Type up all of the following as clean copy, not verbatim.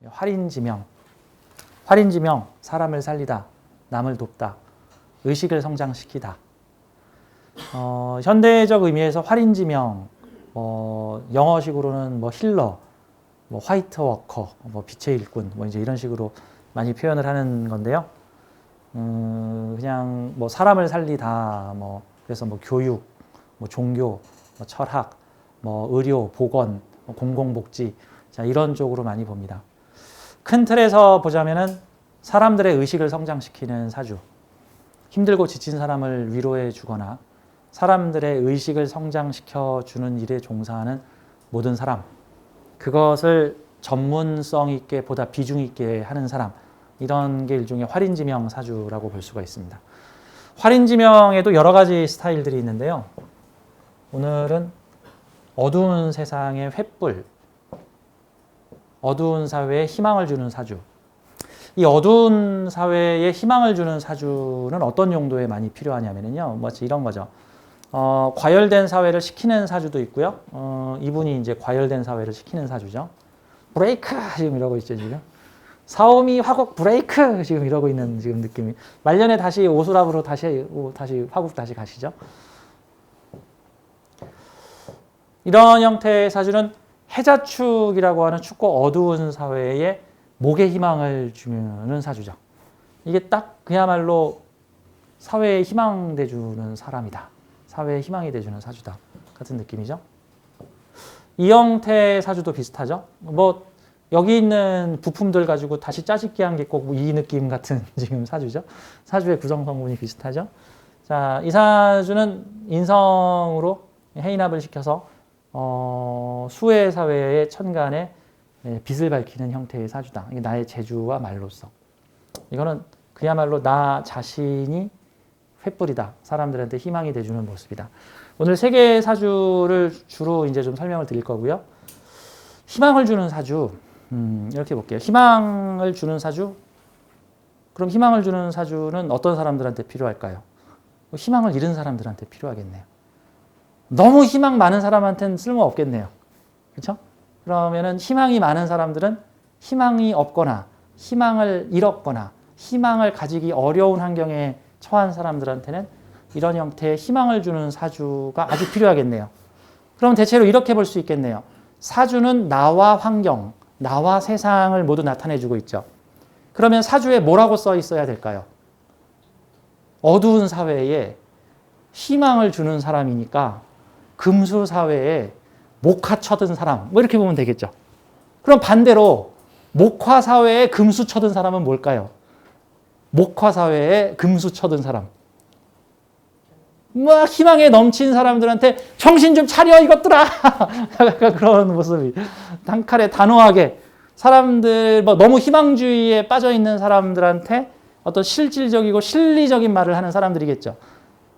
활인지명. 활인지명, 사람을 살리다, 남을 돕다, 의식을 성장시키다. 현대적 의미에서 활인지명, 영어식으로는 힐러, 화이트 워커, 빛의 일꾼, 이제 이런 식으로 많이 표현을 하는 건데요. 그냥 사람을 살리다, 그래서 교육, 종교, 철학, 의료, 보건, 공공복지, 자, 이런 쪽으로 많이 봅니다. 큰 틀에서 보자면은 사람들의 의식을 성장시키는 사주, 힘들고 지친 사람을 위로해 주거나 사람들의 의식을 성장시켜 주는 일에 종사하는 모든 사람, 그것을 전문성 있게 보다 비중 있게 하는 사람, 이런 게 일종의 활인지명 사주라고 볼 수가 있습니다. 활인지명에도 여러 가지 스타일들이 있는데요. 오늘은 어두운 세상의 횃불, 어두운 사회에 희망을 주는 사주. 이 어두운 사회에 희망을 주는 사주는 어떤 용도에 많이 필요하냐면요. 마치 이런 거죠. 과열된 사회를 식히는 사주도 있고요. 이분이 이제 과열된 사회를 식히는 사주죠. 브레이크! 지금 이러고 있죠, 지금. 사오미 화국 브레이크! 지금 이러고 있는 지금 느낌이. 말년에 다시 오수랍으로 다시 화국 다시 가시죠. 이런 형태의 사주는 해자축이라고 하는 춥고 어두운 사회에 목의 희망을 주는 사주죠. 이게 딱 그야말로 사회에 희망 돼주는 사람이다. 사회에 희망이 돼주는 사주다. 같은 느낌이죠. 이 형태의 사주도 비슷하죠. 여기 있는 부품들 가지고 다시 짜집기 한 게 꼭 이 느낌 같은 지금 사주죠. 사주의 구성 성분이 비슷하죠. 자, 이 사주는 인성으로 해인합을 시켜서 수의 사회의 천간에 빛을 밝히는 형태의 사주다. 이게 나의 재주와 말로써. 이거는 그야말로 나 자신이 횃불이다. 사람들한테 희망이 돼주는 모습이다. 오늘 세 개의 사주를 주로 이제 좀 설명을 드릴 거고요. 희망을 주는 사주, 이렇게 볼게요. 희망을 주는 사주? 그럼 희망을 주는 사주는 어떤 사람들한테 필요할까요? 희망을 잃은 사람들한테 필요하겠네요. 너무 희망 많은 사람한테는 쓸모 없겠네요. 그렇죠? 그러면은 희망이 많은 사람들은 희망이 없거나 희망을 잃었거나 희망을 가지기 어려운 환경에 처한 사람들한테는 이런 형태의 희망을 주는 사주가 아주 필요하겠네요. 그럼 대체로 이렇게 볼 수 있겠네요. 사주는 나와 환경, 나와 세상을 모두 나타내주고 있죠. 그러면 사주에 뭐라고 써 있어야 될까요? 어두운 사회에 희망을 주는 사람이니까 금수 사회에 목화 쳐든 사람, 이렇게 보면 되겠죠. 그럼 반대로 목화 사회에 금수 쳐든 사람은 뭘까요? 목화 사회에 금수 쳐든 사람. 희망에 넘친 사람들한테 정신 좀 차려 이것들아. 약간 그런 모습이 단칼에 단호하게 사람들 너무 희망주의에 빠져 있는 사람들한테 어떤 실질적이고 실리적인 말을 하는 사람들이겠죠.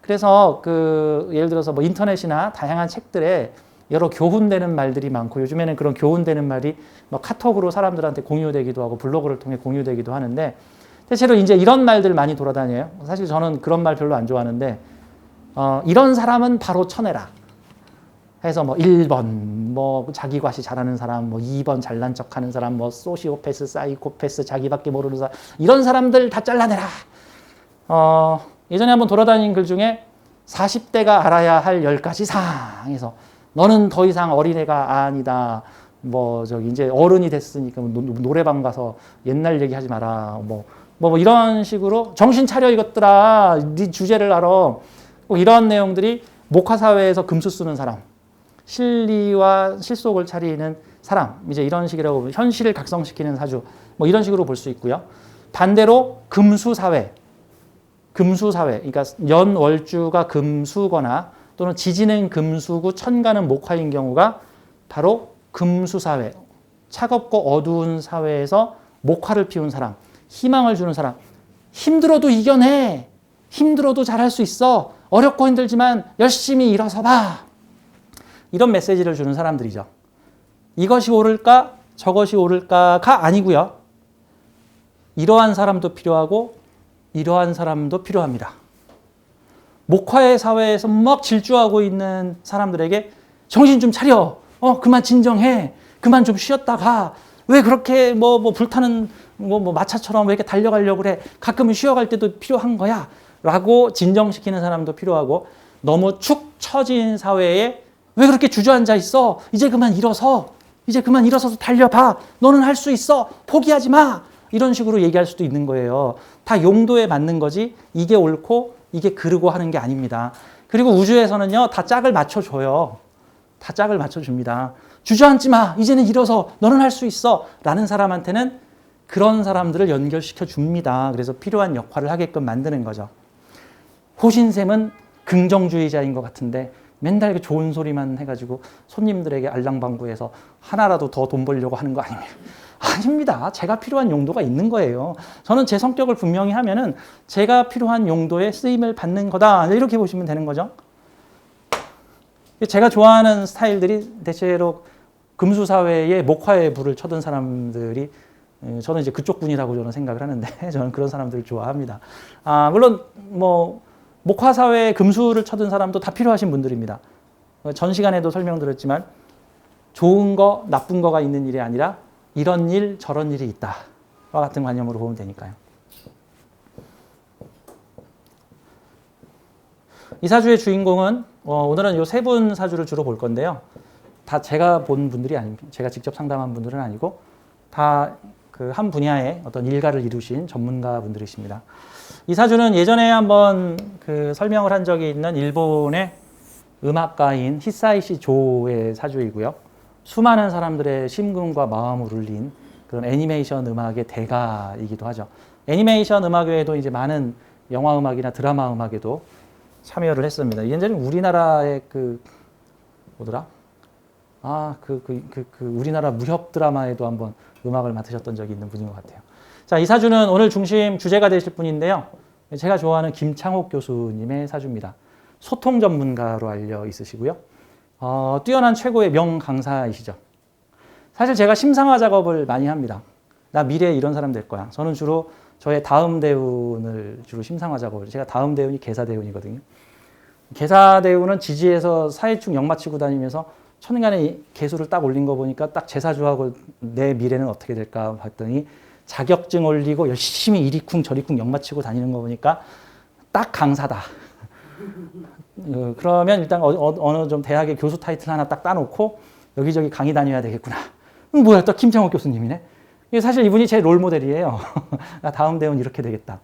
그래서 예를 들어서 인터넷이나 다양한 책들에 여러 교훈되는 말들이 많고 요즘에는 그런 교훈되는 말이 카톡으로 사람들한테 공유되기도 하고 블로그를 통해 공유되기도 하는데 대체로 이제 이런 말들 많이 돌아다녀요. 사실 저는 그런 말 별로 안 좋아하는데 이런 사람은 바로 쳐내라 해서 1번 자기 과시 잘하는 사람, 2번 잘난 척하는 사람, 소시오패스, 사이코패스, 자기밖에 모르는 사람, 이런 사람들 다 잘라내라. 예전에 한번 돌아다닌 글 중에 40대가 알아야 할 10가지 사항에서 너는 더 이상 어린애가 아니다. 이제 어른이 됐으니까 노래방 가서 옛날 얘기하지 마라. 이런 식으로 정신 차려 이것들아. 네 주제를 알아. 꼭 이런 내용들이 목화사회에서 금수 쓰는 사람, 실리와 실속을 차리는 사람, 이제 이런 식이라고 보면 현실을 각성시키는 사주, 이런 식으로 볼 수 있고요. 반대로 금수사회, 그러니까 연월주가 금수거나 또는 지지는 금수고 천간은 목화인 경우가 바로 금수사회, 차갑고 어두운 사회에서 목화를 피운 사람, 희망을 주는 사람, 힘들어도 이겨내, 힘들어도 잘할 수 있어, 어렵고 힘들지만 열심히 일어서 봐. 이런 메시지를 주는 사람들이죠. 이것이 옳을까? 저것이 옳을까가 아니고요. 이러한 사람도 필요하고 이러한 사람도 필요합니다. 목화의 사회에서 막 질주하고 있는 사람들에게 정신 좀 차려. 그만 진정해. 그만 좀 쉬었다 가. 왜 그렇게 뭐 불타는 뭐 마차처럼 왜 이렇게 달려가려고 그래. 가끔은 쉬어갈 때도 필요한 거야. 라고 진정시키는 사람도 필요하고, 너무 축 처진 사회에 왜 그렇게 주저앉아 있어? 이제 그만 일어서. 이제 그만 일어서서 달려봐. 너는 할 수 있어. 포기하지 마. 이런 식으로 얘기할 수도 있는 거예요. 다 용도에 맞는 거지 이게 옳고 이게 그르고 하는 게 아닙니다. 그리고 우주에서는요, 다 짝을 맞춰줘요. 다 짝을 맞춰줍니다. 주저앉지 마. 이제는 일어서. 너는 할 수 있어. 라는 사람한테는 그런 사람들을 연결시켜 줍니다. 그래서 필요한 역할을 하게끔 만드는 거죠. 호신샘은 긍정주의자인 것 같은데 맨날 좋은 소리만 해가지고 손님들에게 알랑방구해서 하나라도 더 돈 벌려고 하는 거 아닙니까? 아닙니다. 제가 필요한 용도가 있는 거예요. 저는 제 성격을 분명히 하면은 제가 필요한 용도에 쓰임을 받는 거다. 이렇게 보시면 되는 거죠. 제가 좋아하는 스타일들이 대체로 금수사회에 목화의 불을 쳐든 사람들이, 저는 이제 그쪽 분이라고 저는 생각을 하는데 저는 그런 사람들을 좋아합니다. 물론 뭐 목화사회에 금수를 쳐든 사람도 다 필요하신 분들입니다. 전 시간에도 설명드렸지만 좋은 거, 나쁜 거가 있는 일이 아니라 이런 일, 저런 일이 있다. 와 같은 관념으로 보면 되니까요. 이 사주의 주인공은 오늘은 이 세 분 사주를 주로 볼 건데요. 다 제가 본 분들이 아닙니다. 제가 직접 상담한 분들은 아니고 다 그 한 분야의 어떤 일가를 이루신 전문가 분들이십니다. 이 사주는 예전에 한번 그 설명을 한 적이 있는 일본의 음악가인 히사이시 조의 사주이고요. 수많은 사람들의 심금과 마음을 울린 그런 애니메이션 음악의 대가이기도 하죠. 애니메이션 음악 외에도 이제 많은 영화 음악이나 드라마 음악에도 참여를 했습니다. 이제는 우리나라의 뭐더라? 우리나라 무협 드라마에도 한번 음악을 맡으셨던 적이 있는 분인 것 같아요. 자, 이 사주는 오늘 중심 주제가 되실 분인데요. 제가 좋아하는 김창옥 교수님의 사주입니다. 소통 전문가로 알려 있으시고요. 뛰어난 최고의 명 강사이시죠. 사실 제가 심상화 작업을 많이 합니다. 나 미래에 이런 사람 될 거야. 저는 주로 저의 다음 대운을 주로 심상화 작업을, 제가 다음 대운이 계사대운이거든요. 계사대운은 지지에서 사회축 역마치고 다니면서 천간에 개수를 딱 올린 거 보니까 딱 제 사주하고 내 미래는 어떻게 될까 봤더니 자격증 올리고 열심히 이리쿵 저리쿵 역마치고 다니는 거 보니까 딱 강사다. 그러면 일단 어느 좀 대학의 교수 타이틀 하나 딱 따놓고 여기저기 강의 다녀야 되겠구나. 뭐야, 또 김창옥 교수님이네. 사실 이분이 제 롤모델이에요. 나 다음 대운 이렇게 되겠다.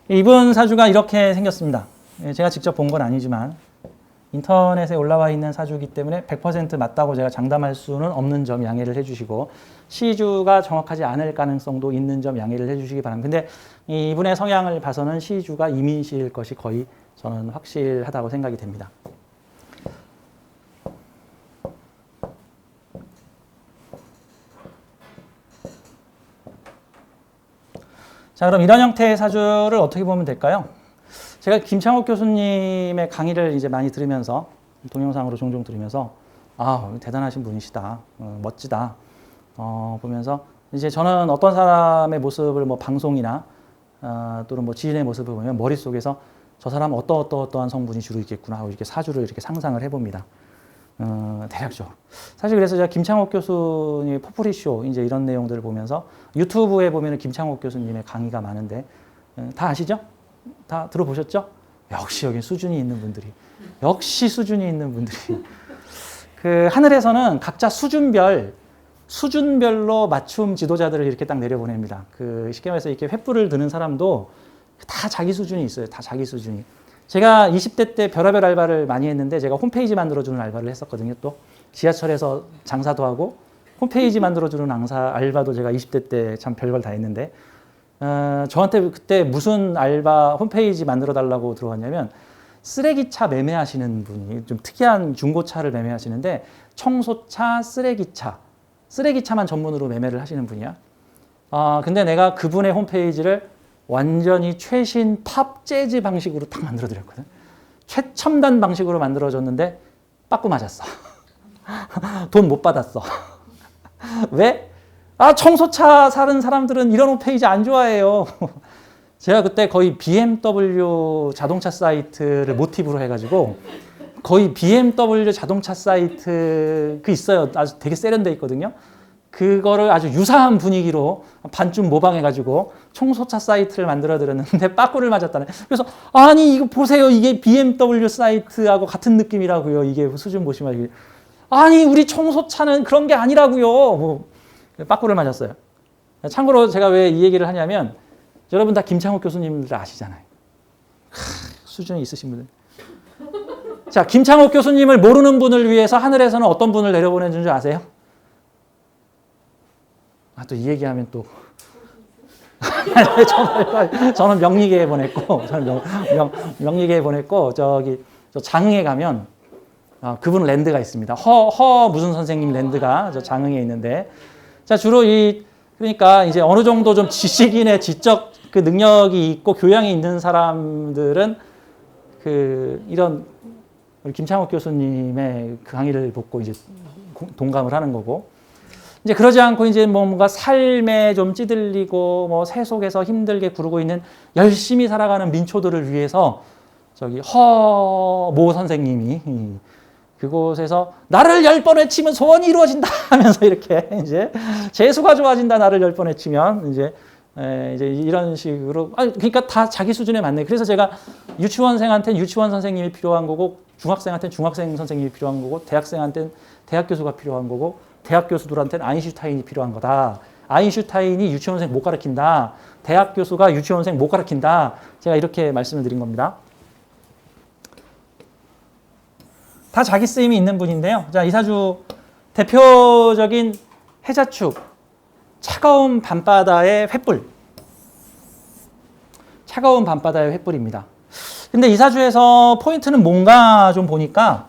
이분 사주가 이렇게 생겼습니다. 제가 직접 본 건 아니지만 인터넷에 올라와 있는 사주이기 때문에 100% 맞다고 제가 장담할 수는 없는 점 양해를 해주시고, 시주가 정확하지 않을 가능성도 있는 점 양해를 해주시기 바랍니다. 근데 이분의 성향을 봐서는 시주가 이민시일 것이 거의 저는 확실하다고 생각이 됩니다. 자, 그럼 이런 형태의 사주를 어떻게 보면 될까요? 제가 김창옥 교수님의 강의를 이제 많이 들으면서, 동영상으로 종종 들으면서, 대단하신 분이시다. 멋지다. 보면서 이제 저는 어떤 사람의 모습을 뭐 방송이나 또는 뭐 지인의 모습을 보면 머릿속에서 저 사람은 어떠한 성분이 주로 있겠구나 하고 이렇게 사주를 이렇게 상상을 해봅니다. 대략적으로. 사실 그래서 제가 김창옥 교수님의 포프리쇼 이제 이런 내용들을 보면서 유튜브에 보면 김창옥 교수님의 강의가 많은데 다 아시죠? 다 들어보셨죠? 역시 여기 수준이 있는 분들이, 역시 수준이 있는 분들이. 그 하늘에서는 각자 수준별로 맞춤 지도자들을 이렇게 딱 내려보냅니다. 그 쉽게 말해서 이렇게 횃불을 드는 사람도 다 자기 수준이 있어요. 다 자기 수준이. 제가 20대 때 별의별 알바를 많이 했는데 제가 홈페이지 만들어주는 알바를 했었거든요. 또 지하철에서 장사도 하고 홈페이지 만들어주는 알바도 제가 20대 때 참 별걸 다 했는데 저한테 그때 무슨 알바 홈페이지 만들어 달라고 들어왔냐면 쓰레기차 매매하시는 분이 좀 특이한 중고차를 매매하시는데 청소차, 쓰레기차만 전문으로 매매를 하시는 분이야. 근데 내가 그분의 홈페이지를 완전히 최신 팝 재즈 방식으로 딱 만들어 드렸거든. 최첨단 방식으로 만들어줬는데 빠꾸 맞았어. 돈 못 받았어. 왜? 청소차 사는 사람들은 이런 홈페이지 안 좋아해요. 제가 그때 거의 BMW 자동차 사이트를 모티브로 해가지고 거의 BMW 자동차 사이트 그 있어요. 아주 되게 세련돼 있거든요. 그거를 아주 유사한 분위기로 반쯤 모방해가지고 청소차 사이트를 만들어 드렸는데 빠꾸를 맞았다네. 그래서 아니 이거 보세요. 이게 BMW 사이트하고 같은 느낌이라고요. 이게 수준 보시면 아니 우리 청소차는 그런 게 아니라고요. 뭐 빠꾸를 맞았어요. 참고로 제가 왜 이 얘기를 하냐면 여러분 다 김창욱 교수님들 아시잖아요. 수준이 있으신 분들. 자, 김창욱 교수님을 모르는 분을 위해서 하늘에서는 어떤 분을 내려보내준 줄 아세요? 아, 또 이 얘기하면 또. 저는 명리계에 보냈고, 명리계에 보냈고, 저 장흥에 가면, 그분 랜드가 있습니다. 무슨 선생님 랜드가 저 장흥에 있는데, 자, 주로 그러니까 이제 어느 정도 좀 지식인의 지적 그 능력이 있고 교양이 있는 사람들은 이런 우리 김창욱 교수님의 그 강의를 듣고 이제 동감을 하는 거고, 이제 그러지 않고 이제 뭔가 삶에 좀 찌들리고 뭐 세속에서 힘들게 구르고 있는 열심히 살아가는 민초들을 위해서 허모 선생님이 그곳에서 나를 10번 외치면 소원이 이루어진다 하면서 이렇게 이제 재수가 좋아진다 나를 10번 외치면 이제 이런 식으로 그러니까 다 자기 수준에 맞네. 그래서 제가 유치원생한테는 유치원 선생님이 필요한 거고 중학생한테는 중학생 선생님이 필요한 거고 대학생한테는 대학 교수가 필요한 거고 대학 교수들한테는 아인슈타인이 필요한 거다. 아인슈타인이 유치원생 못 가르친다. 대학 교수가 유치원생 못 가르친다. 제가 이렇게 말씀을 드린 겁니다. 다 자기 쓰임이 있는 분인데요. 자, 이사주 대표적인 해자축, 차가운 밤바다의 횃불. 차가운 밤바다의 횃불입니다. 근데 이사주에서 포인트는 뭔가 좀 보니까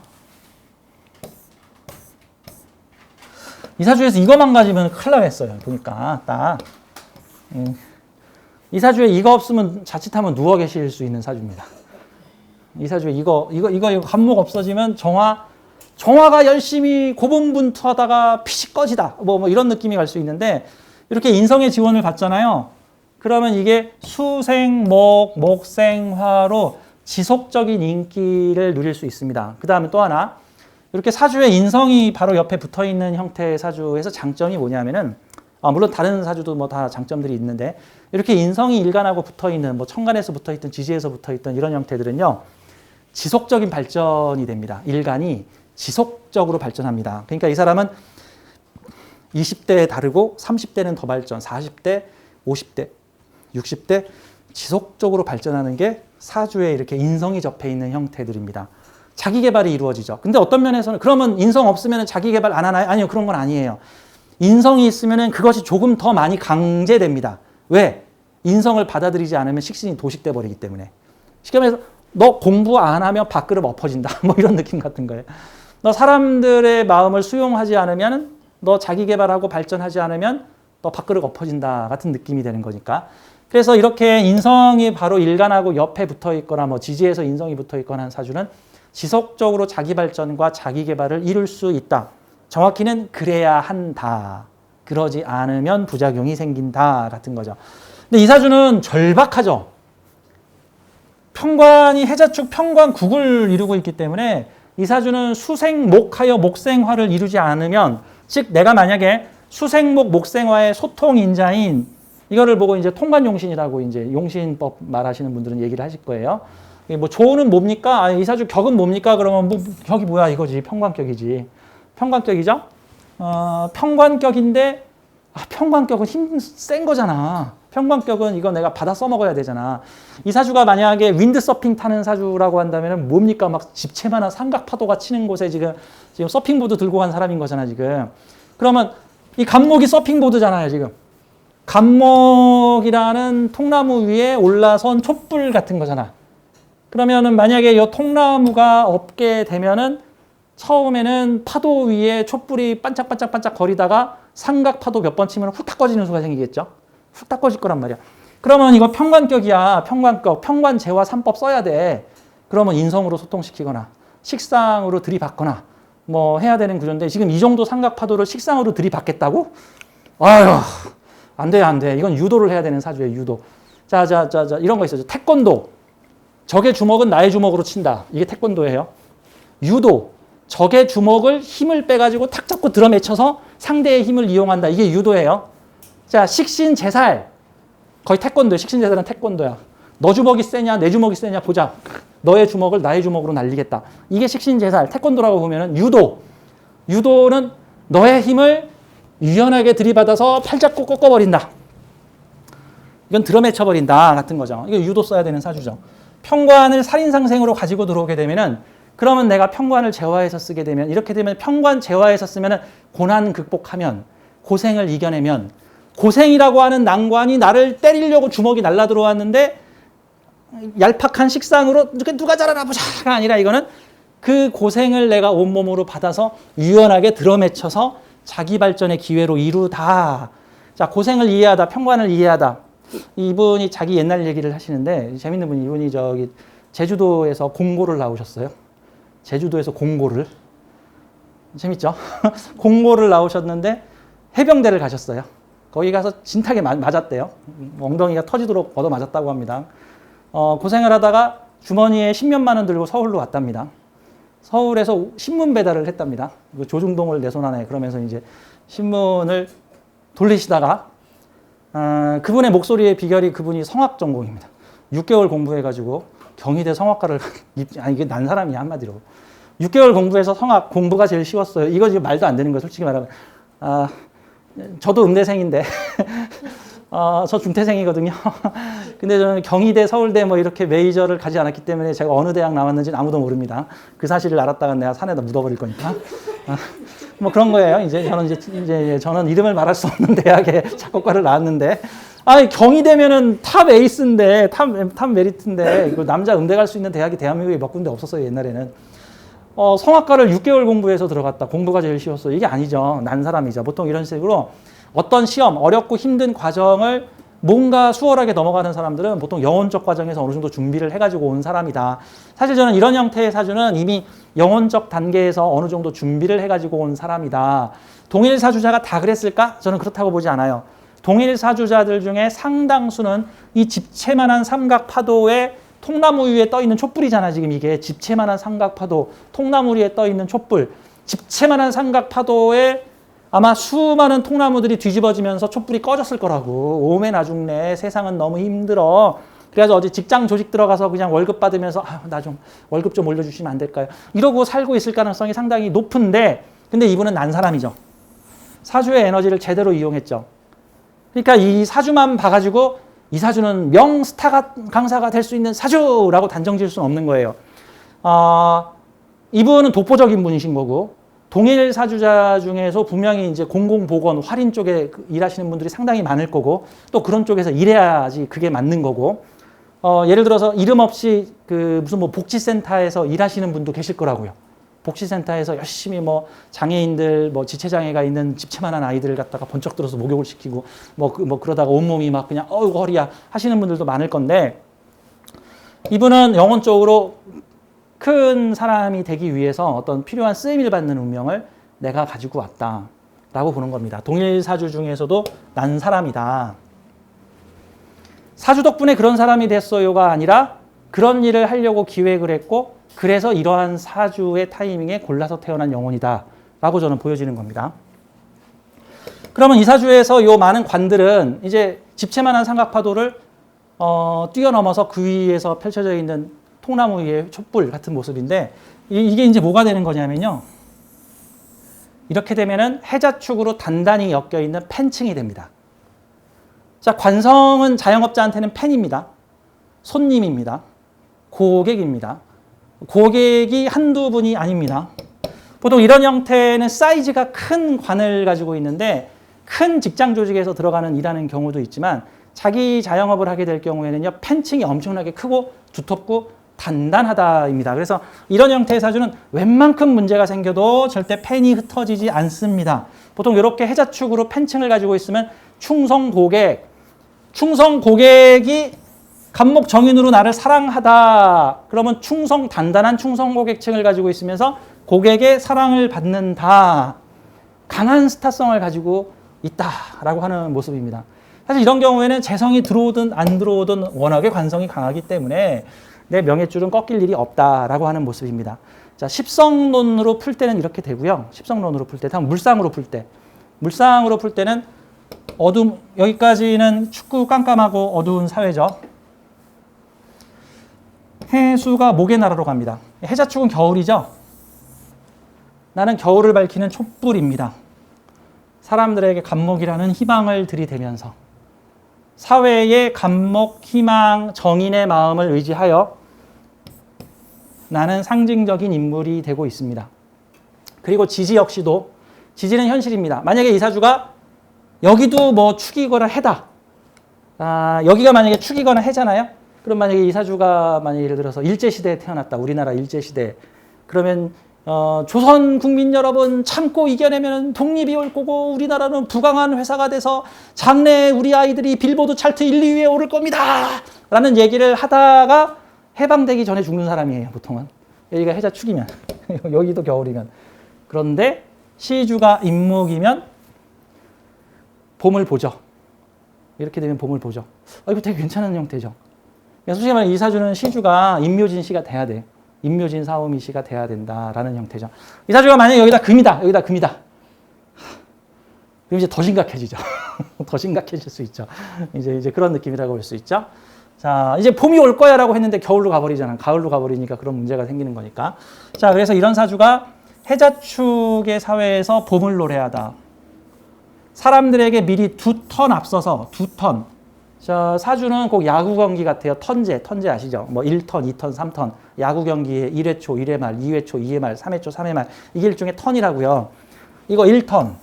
이사주에서 이거만 가지면 큰일 나겠어요. 보니까 딱. 이사주에 이거 없으면 자칫하면 누워 계실 수 있는 사주입니다. 이사주에 이거 간목 없어지면 정화가 열심히 고분분투하다가 피식 꺼지다. 뭐 이런 느낌이 갈 수 있는데 이렇게 인성의 지원을 받잖아요. 그러면 이게 수생목, 목생화로 지속적인 인기를 누릴 수 있습니다. 그 다음에 또 하나 이렇게 사주에 인성이 바로 옆에 붙어 있는 형태의 사주에서 장점이 뭐냐면은 물론 다른 사주도 뭐 다 장점들이 있는데 이렇게 인성이 일간하고 붙어 있는 뭐 천간에서 붙어 있던 지지에서 붙어 있던 이런 형태들은요. 지속적인 발전이 됩니다. 일간이 지속적으로 발전합니다. 그러니까 이 사람은 20대에 다르고 30대는 더 발전, 40대, 50대, 60대 지속적으로 발전하는 게 사주에 이렇게 인성이 접해 있는 형태들입니다. 자기 개발이 이루어지죠. 근데 어떤 면에서는 그러면 인성 없으면 자기 개발 안 하나요? 아니요. 그런 건 아니에요. 인성이 있으면 그것이 조금 더 많이 강제됩니다. 왜? 인성을 받아들이지 않으면 식신이 도식돼 버리기 때문에. 쉽게 말해서 너 공부 안 하면 밥그릇 엎어진다. 뭐 이런 느낌 같은 거예요. 너 사람들의 마음을 수용하지 않으면 너 자기 개발하고 발전하지 않으면 너 밥그릇 엎어진다 같은 느낌이 되는 거니까. 그래서 이렇게 인성이 바로 일간하고 옆에 붙어 있거나 뭐 지지에서 인성이 붙어 있거나 한 사주는 지속적으로 자기 발전과 자기 개발을 이룰 수 있다. 정확히는 그래야 한다. 그러지 않으면 부작용이 생긴다 같은 거죠. 근데 이 사주는 절박하죠. 평관이 해자축 평관 국을 이루고 있기 때문에 이 사주는 수생목하여 목생화를 이루지 않으면 즉 내가 만약에 수생목 목생화의 소통인자인 이거를 보고 이제 통관용신이라고 이제 용신법 말하시는 분들은 얘기를 하실 거예요. 뭐 조는 뭡니까? 이 사주 격은 뭡니까? 그러면 뭐 격이 뭐야 이거지. 평관격이지. 평관격이죠? 평관격인데 평관격은 힘 센 거잖아. 평관격은 이거 내가 받아 써먹어야 되잖아. 이 사주가 만약에 윈드서핑 타는 사주라고 한다면 뭡니까? 막 집채만한 삼각파도가 치는 곳에 지금 서핑보드 들고 간 사람인 거잖아 지금. 그러면 이 간목이 서핑보드잖아요 지금. 간목이라는 통나무 위에 올라선 촛불 같은 거잖아. 그러면은 만약에 이 통나무가 없게 되면은 처음에는 파도 위에 촛불이 반짝반짝반짝 거리다가 삼각파도 몇 번 치면 훅탁 꺼지는 수가 생기겠죠. 훅탁 꺼질 거란 말이야. 그러면 이거 평관격이야. 평관격. 평관재화 3법 써야 돼. 그러면 인성으로 소통시키거나 식상으로 들이받거나 뭐 해야 되는 구조인데 지금 이 정도 삼각파도를 식상으로 들이받겠다고? 아유, 안 돼, 안 돼. 이건 유도를 해야 되는 사주예요, 유도. 이런 거 있어요. 태권도. 적의 주먹은 나의 주먹으로 친다. 이게 태권도예요. 유도. 적의 주먹을 힘을 빼가지고 탁 잡고 들어맺혀서 상대의 힘을 이용한다. 이게 유도예요. 자, 식신제살. 거의 태권도예요. 식신제살은 태권도야. 너 주먹이 세냐, 내 주먹이 세냐 보자. 너의 주먹을 나의 주먹으로 날리겠다. 이게 식신제살. 태권도라고 보면은 유도. 유도는 너의 힘을 유연하게 들이받아서 팔 잡고 꺾어버린다. 이건 들어맺혀버린다 같은 거죠. 이거 유도 써야 되는 사주죠. 평관을 살인상생으로 가지고 들어오게 되면은 그러면 내가 평관을 재화해서 쓰게 되면 이렇게 되면 평관 재화해서 쓰면은 고난 극복하면 고생을 이겨내면 고생이라고 하는 난관이 나를 때리려고 주먹이 날라 들어왔는데 얄팍한 식상으로 누가 잘하나 보자가 아니라 이거는 그 고생을 내가 온몸으로 받아서 유연하게 들어맺혀서 자기 발전의 기회로 이루다. 자, 고생을 이해하다, 평관을 이해하다. 이분이 자기 옛날 얘기를 하시는데 재밌는 분이 이분이 저기 제주도에서 공고를 나오셨어요. 제주도에서 공고를. 재밌죠? 공고를 나오셨는데 해병대를 가셨어요. 거기 가서 진하게 맞았대요. 엉덩이가 터지도록 얻어맞았다고 합니다. 고생을 하다가 주머니에 10몇만 원 들고 서울로 왔답니다. 서울에서 신문 배달을 했답니다. 조중동을 내 손 안에 그러면서 이제 신문을 돌리시다가 그분의 목소리의 비결이 그분이 성악 전공입니다. 6개월 공부해가지고 경희대 성악과를 이게 난 사람이야 한마디로. 6개월 공부해서 성악 공부가 제일 쉬웠어요. 이거 지금 말도 안 되는 거예요. 솔직히 말하면. 저도 음대생인데 저 중퇴생이거든요. 근데 저는 경희대, 서울대 뭐 이렇게 메이저를 가지 않았기 때문에 제가 어느 대학 나왔는지는 아무도 모릅니다. 그 사실을 알았다가 내가 산에다 묻어버릴 거니까. 뭐 그런 거예요. 이제 저는 이름을 말할 수 없는 대학에 작곡과를 나왔는데, 경희대면은 탑 에이스인데, 탑 메리트인데, 이거 남자 음대 갈 수 있는 대학이 대한민국에 몇 군데 없었어요, 옛날에는. 성악과를 6개월 공부해서 들어갔다. 공부가 제일 쉬웠어요. 이게 아니죠. 난 사람이죠. 보통 이런 식으로 어떤 시험, 어렵고 힘든 과정을 뭔가 수월하게 넘어가는 사람들은 보통 영혼적 과정에서 어느 정도 준비를 해가지고 온 사람이다. 사실 저는 이런 형태의 사주는 이미 영혼적 단계에서 어느 정도 준비를 해가지고 온 사람이다. 동일 사주자가 다 그랬을까? 저는 그렇다고 보지 않아요. 동일 사주자들 중에 상당수는 이 집채만한 삼각파도에 통나무 위에 떠 있는 촛불이잖아. 지금 이게 집채만한 삼각파도, 통나무 위에 떠 있는 촛불. 집채만한 삼각파도에 아마 수많은 통나무들이 뒤집어지면서 촛불이 꺼졌을 거라고. 오메 나중네 세상은 너무 힘들어. 그래서 어제 직장 조직 들어가서 그냥 월급 받으면서 나 좀 월급 좀 올려주시면 안 될까요? 이러고 살고 있을 가능성이 상당히 높은데, 근데 이분은 난 사람이죠. 사주의 에너지를 제대로 이용했죠. 그러니까 이 사주만 봐가지고 이 사주는 명스타 강사가 될 수 있는 사주라고 단정 지을 수는 없는 거예요. 이분은 독보적인 분이신 거고, 동일 사주자 중에서 분명히 이제 공공보건, 활인 쪽에 일하시는 분들이 상당히 많을 거고, 또 그런 쪽에서 일해야지 그게 맞는 거고, 예를 들어서 이름 없이 무슨 뭐 복지센터에서 일하시는 분도 계실 거라고요. 복지센터에서 열심히 뭐 장애인들, 뭐 지체장애가 있는 집채만한 아이들을 갖다가 번쩍 들어서 목욕을 시키고, 뭐 그러다가 온몸이 막 그냥 어이구 허리야 하시는 분들도 많을 건데, 이분은 영혼적으로 큰 사람이 되기 위해서 어떤 필요한 쓰임을 받는 운명을 내가 가지고 왔다라고 보는 겁니다. 동일 사주 중에서도 난 사람이다. 사주 덕분에 그런 사람이 됐어요가 아니라 그런 일을 하려고 기획을 했고, 그래서 이러한 사주의 타이밍에 골라서 태어난 영혼이다 라고 저는 보여지는 겁니다. 그러면 이 사주에서 요 많은 관들은 이제 집채만한 삼각파도를 뛰어넘어서 그 위에서 펼쳐져 있는 통나무 위에 촛불 같은 모습인데, 이게 이제 뭐가 되는 거냐면요. 이렇게 되면은 해자축으로 단단히 엮여 있는 팬층이 됩니다. 자, 관성은 자영업자한테는 팬입니다. 손님입니다. 고객입니다. 고객이 한두 분이 아닙니다. 보통 이런 형태는 사이즈가 큰 관을 가지고 있는데, 큰 직장 조직에서 들어가는 일하는 경우도 있지만, 자기 자영업을 하게 될 경우에는요, 팬층이 엄청나게 크고 두텁고 단단하다입니다. 그래서 이런 형태의 사주는 웬만큼 문제가 생겨도 절대 팬이 흩어지지 않습니다. 보통 이렇게 해자축으로 팬층을 가지고 있으면 충성 고객이 간목 정인으로 나를 사랑하다. 그러면 단단한 충성 고객층을 가지고 있으면서 고객의 사랑을 받는다. 강한 스타성을 가지고 있다라고 하는 모습입니다. 사실 이런 경우에는 재성이 들어오든 안 들어오든 워낙에 관성이 강하기 때문에 내 명예줄은 꺾일 일이 없다라고 하는 모습입니다. 자, 십성론으로 풀 때는 이렇게 되고요. 십성론으로 풀 때, 다음 물상으로 풀 때. 물상으로 풀 때는 여기까지는 춥고 깜깜하고 어두운 사회죠. 해수가 목의 나라로 갑니다. 해자축은 겨울이죠. 나는 겨울을 밝히는 촛불입니다. 사람들에게 감목이라는 희망을 들이대면서 사회의 감목, 희망, 정인의 마음을 의지하여 나는 상징적인 인물이 되고 있습니다. 그리고 지지 역시도 지지는 현실입니다. 만약에 이 사주가 여기도 뭐 축이거나 해다. 여기가 만약에 축이거나 해잖아요. 그럼 만약에 이 사주가 만약에 예를 들어서 일제시대에 태어났다. 우리나라 일제시대. 그러면 조선 국민 여러분 참고 이겨내면 독립이 올 거고 우리나라는 부강한 회사가 돼서 장래에 우리 아이들이 빌보드 차트 1, 2위에 오를 겁니다. 라는 얘기를 하다가 해방되기 전에 죽는 사람이에요. 보통은. 여기가 해자축이면 여기도 겨울이면. 그런데 시주가 임목이면 봄을 보죠. 이렇게 되면 봄을 보죠. 이거 되게 괜찮은 형태죠. 솔직히 말해 이 사주는 시주가 임묘진 시가 돼야 돼. 임묘진 사오미 시가 돼야 된다라는 형태죠. 이 사주가 만약에 여기다 금이다. 여기다 금이다. 그럼 이제 더 심각해지죠. 더 심각해질 수 있죠. 이제 그런 느낌이라고 볼 수 있죠. 자, 이제 봄이 올 거야라고 했는데 겨울로 가버리잖아. 가을로 가버리니까 그런 문제가 생기는 거니까. 자, 그래서 이런 사주가 해자축의 사회에서 봄을 노래하다. 사람들에게 미리 2턴 앞서서 2턴. 자, 사주는 꼭 야구 경기 같아요. 턴제 아시죠? 뭐 1턴, 2턴, 3턴. 야구 경기에 1회 초, 1회 말, 2회 초, 2회 말, 3회 초, 3회 말. 이게 일종의 턴이라고요. 이거 1턴,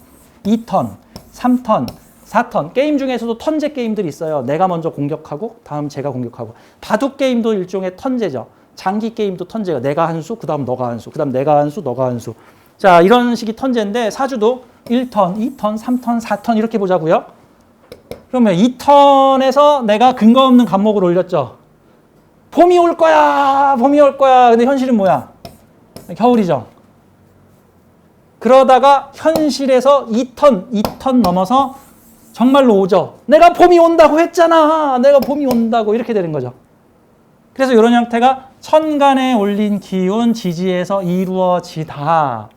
2턴, 3턴, 4턴. 게임 중에서도 턴제 게임들이 있어요. 내가 먼저 공격하고 다음 제가 공격하고. 바둑 게임도 일종의 턴제죠. 장기 게임도 턴제가 내가 한 수, 그다음 너가 한 수, 그다음 내가 한 수, 너가 한 수. 자, 이런 식이 턴제인데 사주도 1턴, 2턴, 3턴, 4턴 이렇게 보자고요. 그러면 2턴에서 내가 근거 없는 감목을 올렸죠. 봄이 올 거야. 봄이 올 거야. 근데 현실은 뭐야? 겨울이죠. 그러다가 현실에서 2턴 넘어서 정말로 오죠. 내가 봄이 온다고 했잖아. 내가 봄이 온다고 이렇게 되는 거죠. 그래서 이런 형태가 천간에 올린 기운 지지에서 이루어지다.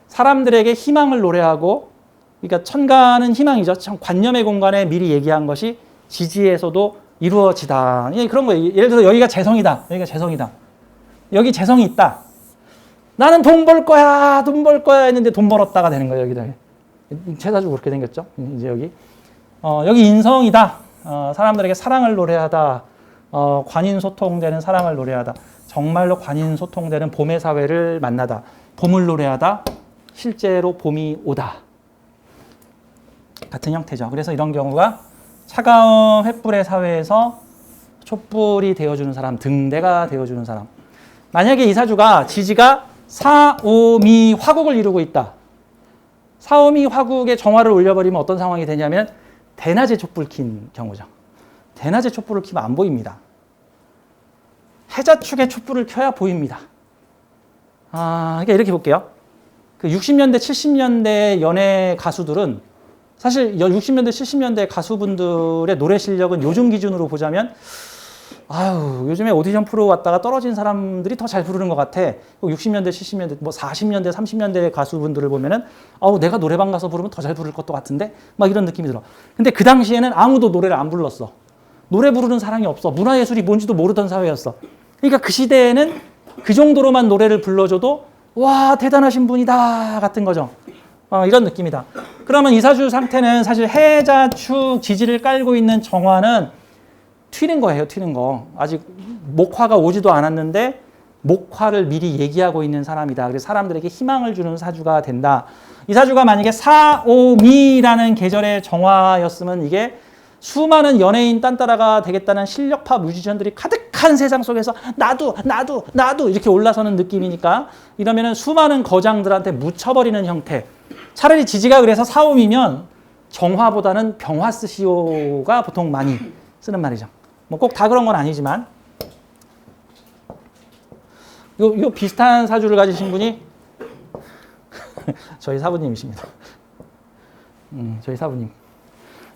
사람들에게 희망을 노래하고 그러니까 천간은 희망이죠. 관념의 공간에 미리 얘기한 것이 지지에서도 이루어지다. 그런 거예요. 예를 들어서 여기가 재성이다. 여기가 재성이다. 여기 재성이 있다. 나는 돈 벌 거야. 돈 벌 거야 했는데 돈 벌었다가 되는 거예요. 여기다. 최사주 그렇게 생겼죠. 이제 여기 인성이다. 사람들에게 사랑을 노래하다. 관인소통되는 사랑을 노래하다. 정말로 관인소통되는 봄의 사회를 만나다. 봄을 노래하다. 실제로 봄이 오다. 같은 형태죠. 그래서 이런 경우가 차가운 횃불의 사회에서 촛불이 되어주는 사람, 등대가 되어주는 사람. 만약에 이 사주가 지지가 사오미 화국을 이루고 있다. 사오미 화국에 정화를 올려버리면 어떤 상황이 되냐면 대낮에 촛불 킨 경우죠. 대낮에 촛불을 켜면 안 보입니다. 해자축에 촛불을 켜야 보입니다. 그러니까 이렇게 볼게요. 그 60년대, 70년대 연예 가수들은 사실 60년대, 70년대 가수분들의 노래 실력은 요즘 기준으로 보자면 요즘에 오디션 프로 왔다가 떨어진 사람들이 더 잘 부르는 것 같아. 60년대, 70년대, 뭐 40년대, 30년대 가수분들을 보면은 내가 노래방 가서 부르면 더 잘 부를 것도 같은데 막 이런 느낌이 들어. 근데 그 당시에는 아무도 노래를 안 불렀어. 노래 부르는 사람이 없어. 문화예술이 뭔지도 모르던 사회였어. 그러니까 그 시대에는 그 정도로만 노래를 불러줘도 와 대단하신 분이다 같은 거죠. 이런 느낌이다. 그러면 이 사주 상태는 사실 해자축 지지를 깔고 있는 정화는 튀는 거예요. 튀는 거. 아직 목화가 오지도 않았는데 목화를 미리 얘기하고 있는 사람이다. 그래서 사람들에게 희망을 주는 사주가 된다. 이 사주가 만약에 사오미라는 계절의 정화였으면 이게 수많은 연예인 딴따라가 되겠다는 실력파 뮤지션들이 가득한 세상 속에서 나도 이렇게 올라서는 느낌이니까 이러면은 수많은 거장들한테 묻혀버리는 형태. 차라리 지지가 그래서 사오미면 정화보다는 병화 쓰시오가 보통 많이 쓰는 말이죠. 뭐 꼭 다 그런 건 아니지만 요 비슷한 사주를 가지신 분이 저희 사부님이십니다. 저희 사부님.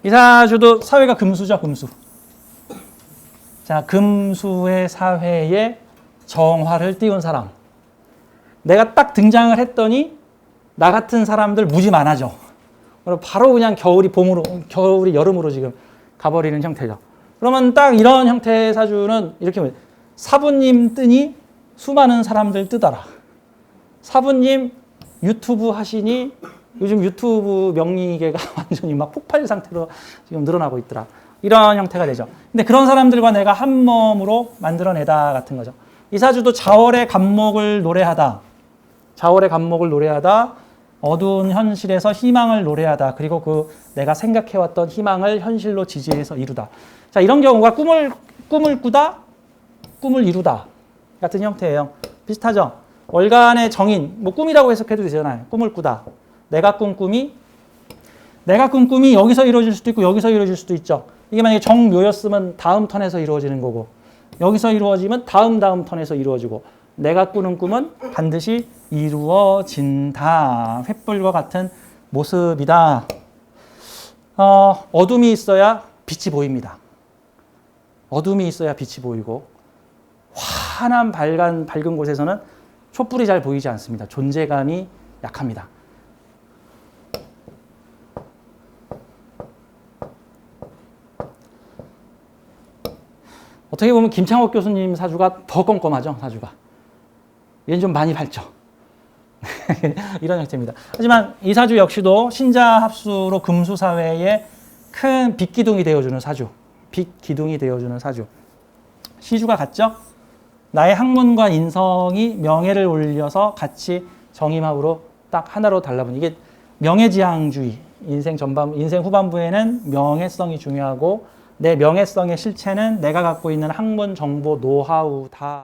이 사주도 사회가 금수죠, 금수. 자, 금수의 사회에 정화를 띄운 사람. 내가 딱 등장을 했더니 나 같은 사람들 무지 많아져. 바로 그냥 겨울이 여름으로 지금 가버리는 형태죠. 그러면 딱 이런 형태의 사주는 이렇게 보면 사부님 뜨니 수많은 사람들 뜨더라. 사부님 유튜브 하시니 요즘 유튜브 명리계가 완전히 막 폭발 상태로 지금 늘어나고 있더라. 이런 형태가 되죠. 근데 그런 사람들과 내가 한 몸으로 만들어내다 같은 거죠. 이 사주도 자월의 간목을 노래하다. 자월의 간목을 노래하다. 어두운 현실에서 희망을 노래하다. 그리고 그 내가 생각해왔던 희망을 현실로 지지해서 이루다. 자, 이런 경우가 꿈을 꾸다, 꿈을 이루다 같은 형태예요. 비슷하죠? 월간의 정인, 뭐 꿈이라고 해석해도 되잖아요. 꿈을 꾸다. 내가 꾼 꿈이 여기서 이루어질 수도 있고 여기서 이루어질 수도 있죠. 이게 만약에 정묘였으면 다음 턴에서 이루어지는 거고 여기서 이루어지면 다음 턴에서 이루어지고 내가 꾸는 꿈은 반드시 이루어진다. 횃불과 같은 모습이다. 어둠이 있어야 빛이 보입니다. 어둠이 있어야 빛이 보이고 환한 밝은 곳에서는 촛불이 잘 보이지 않습니다. 존재감이 약합니다. 어떻게 보면 김창옥 교수님 사주가 더 껌껌하죠, 사주가. 얘는 좀 많이 밝죠. 이런 형태입니다. 하지만 이 사주 역시도 신자 합수로 금수 사회에 큰 빛기둥이 되어주는 사주. 빛기둥이 되어주는 사주. 시주가 같죠? 나의 학문과 인성이 명예를 올려서 같이 정임합으로 딱 하나로 달라붙는 이게 명예지향주의. 인생 후반부에는 명예성이 중요하고 내 명예성의 실체는 내가 갖고 있는 학문, 정보, 노하우 다